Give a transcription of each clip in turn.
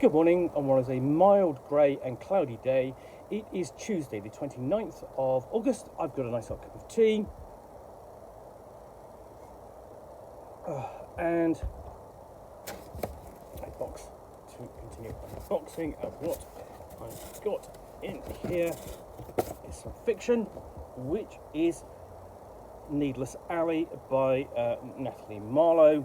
Good morning on what is a mild, grey and cloudy day. It is Tuesday the 29th of August. I've got a nice hot cup of tea. And a box to continue unboxing of what I've got in here is some fiction, which is Needless Alley by Natalie Marlowe.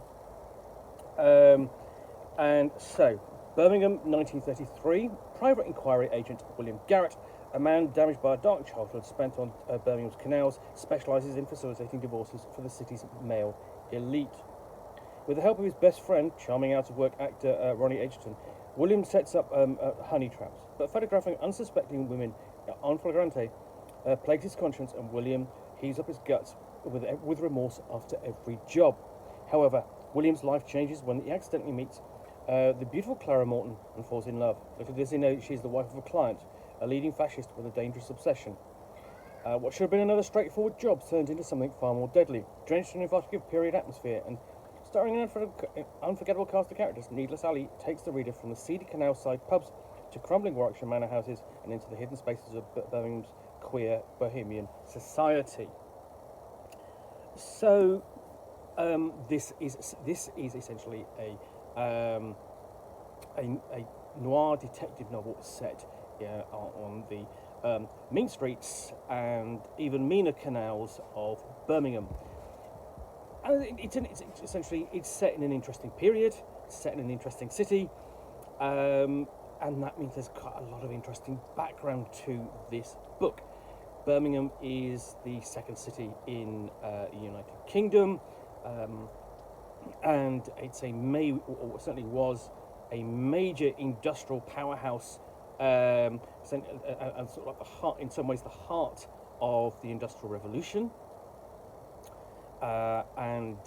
And so, Birmingham, 1933, private inquiry agent William Garrett, a man damaged by a dark childhood spent on Birmingham's canals, specialises in facilitating divorces for the city's male elite. With the help of his best friend, charming out-of-work actor Ronnie Edgerton, William sets up honey traps, but photographing unsuspecting women en flagrante plagues his conscience, and William heaves up his guts with remorse after every job. However, William's life changes when he accidentally meets the beautiful Clara Morton and falls in love. Little does he know she is the wife of a client, a leading fascist with a dangerous obsession. What should have been another straightforward job turned into something far more deadly, drenched in an evocative period atmosphere, and starring an unforgettable cast of characters. Needless Alley takes the reader from the seedy canal-side pubs to crumbling Warwickshire manor houses and into the hidden spaces of Birmingham's queer bohemian society. So, this is essentially a noir detective novel set on the mean streets and even meaner canals of Birmingham. And it's essentially set in an interesting period, it's set in an interesting city, and that means there's quite a lot of interesting background to this book. Birmingham is the second city in the United Kingdom. And it's or certainly was a major industrial powerhouse, and sort of like the heart, in some ways, the heart of the Industrial Revolution, and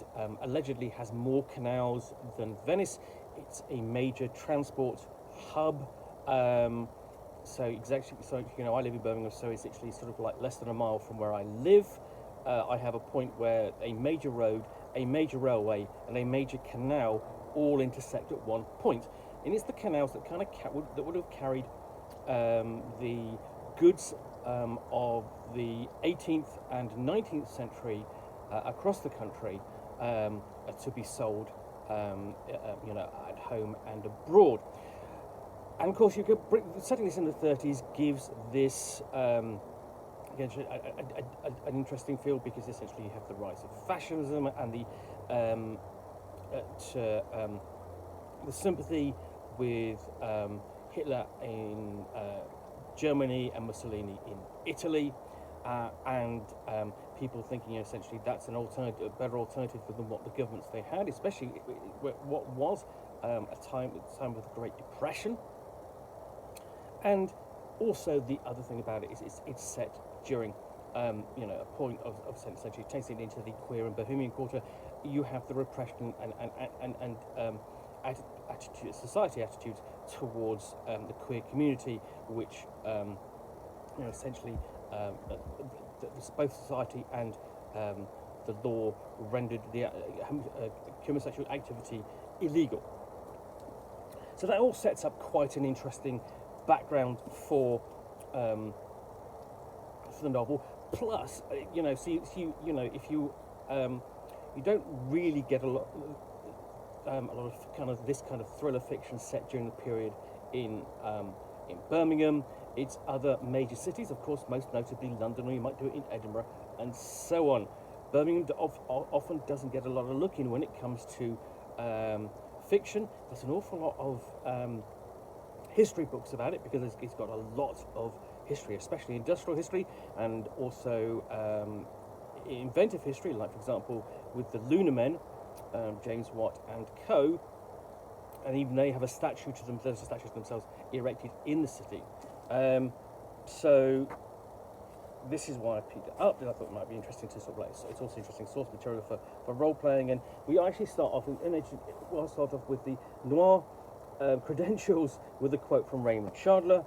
allegedly has more canals than Venice. It's a major transport hub. So I live in Birmingham, so it's actually sort of like less than a mile from where I live. I have a point where a major road, a major railway, and a major canal all intersect at one point. And it's the canals that that would have carried the goods of the 18th and 19th century across the country to be sold, at home and abroad. And of course, setting this in the 30s gives this an interesting field, because essentially you have the rise of fascism and the sympathy with Hitler in Germany and Mussolini in Italy, and people thinking essentially that's a better alternative than what the governments they had, especially what was a time of the Great Depression. And also the other thing about it is it's set during a point of century, takes it into the queer and bohemian quarter. You have the repression and society attitudes towards the queer community, which essentially both society and the law rendered the homosexual activity illegal. So that all sets up quite an interesting background for the novel. Plus, if you don't really get a lot of this kind of thriller fiction set during the period in Birmingham. It's other major cities, of course, most notably London, or you might do it in Edinburgh, and so on. Birmingham often doesn't get a lot of look in when it comes to fiction. There's an awful lot of history books about it, because it's got a lot of history, especially industrial history, and also inventive history, like, for example, with the Lunar Men, James Watt and co. And even they have a statue to them. There's a statue to themselves erected in the city. So this is why I picked it up, and I thought it might be interesting to sort of it's also interesting source material for role playing. And we actually start off with the Noir credentials with a quote from Raymond Chandler,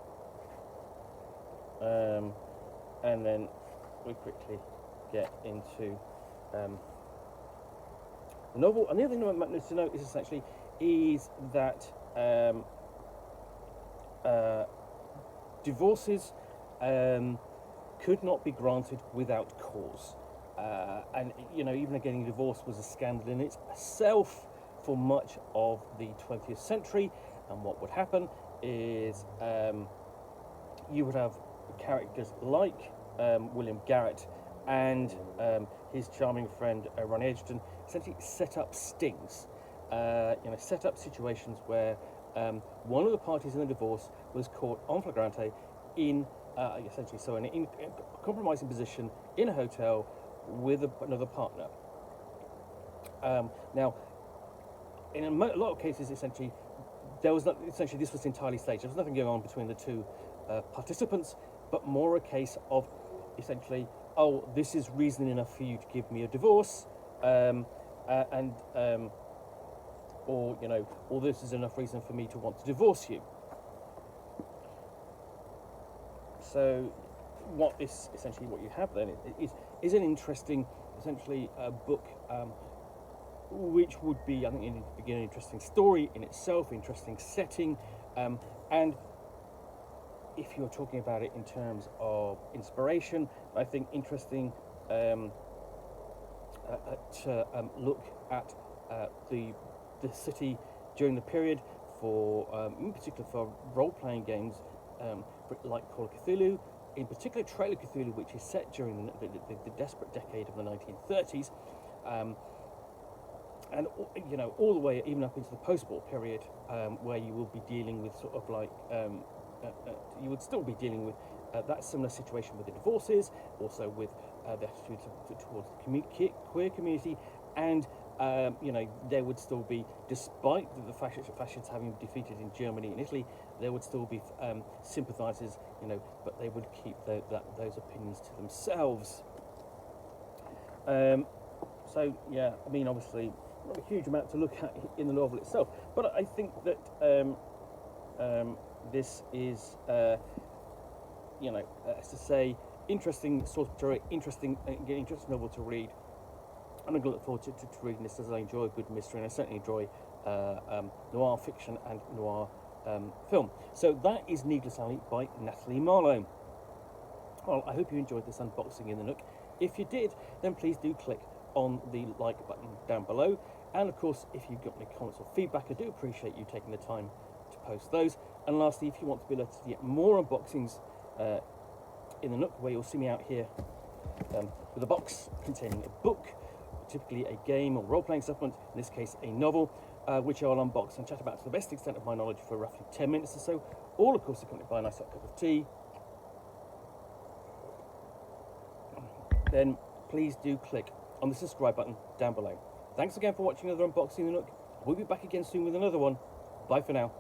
and then we quickly get into the novel. And the other thing I might need to know is essentially that divorces could not be granted without cause. And, you know, even getting a divorce was a scandal in itself for much of the 20th century. And what would happen is you would have characters like William Garrett and his charming friend Ronnie Edgerton essentially set up stings, set up situations where one of the parties in the divorce was caught en flagrante in in a compromising position in a hotel with another partner. Now, in a lot of cases, essentially, this was entirely staged. There was nothing going on between the two participants, but more a case of essentially, oh, this is reason enough for you to give me a divorce, or this is enough reason for me to want to divorce you. So, what you have then is an interesting, essentially, book, which would be, I think, an interesting story in itself, interesting setting, and if you're talking about it in terms of inspiration, I think interesting to look at the city during the period in particular for role-playing games like Call of Cthulhu, in particular Trail of Cthulhu, which is set during the desperate decade of the 1930s, and all the way even up into the post-war period, where you will be dealing with sort of like you would still be dealing with that similar situation with the divorces, also with the attitudes towards the queer community, and there would still be, despite the fascists having defeated in Germany and Italy, there would still be sympathisers, but they would keep those opinions to themselves. So yeah, I mean, obviously, not a huge amount to look at in the novel itself, but I think that this is, as to say, interesting source material, interesting novel to read. And I'm going to look forward to reading this, as I enjoy a good mystery, and I certainly enjoy noir fiction and noir film. So that is Needless Alley by Natalie Marlowe. Well, I hope you enjoyed this unboxing in the Nook. If you did, then please do click on the like button down below. And of course, if you've got any comments or feedback, I do appreciate you taking the time to post those. And lastly, if you want to be alerted to get more unboxings in the Nook, where you'll see me out here with a box containing a book, typically a game or role-playing supplement, in this case a novel, which I'll unbox and chat about to the best extent of my knowledge for roughly 10 minutes or so, all of course accompanied by a nice hot cup of tea. Then please do click on the subscribe button down below. Thanks again for watching another unboxing in the Nook. We'll be back again soon with another one. Bye for now.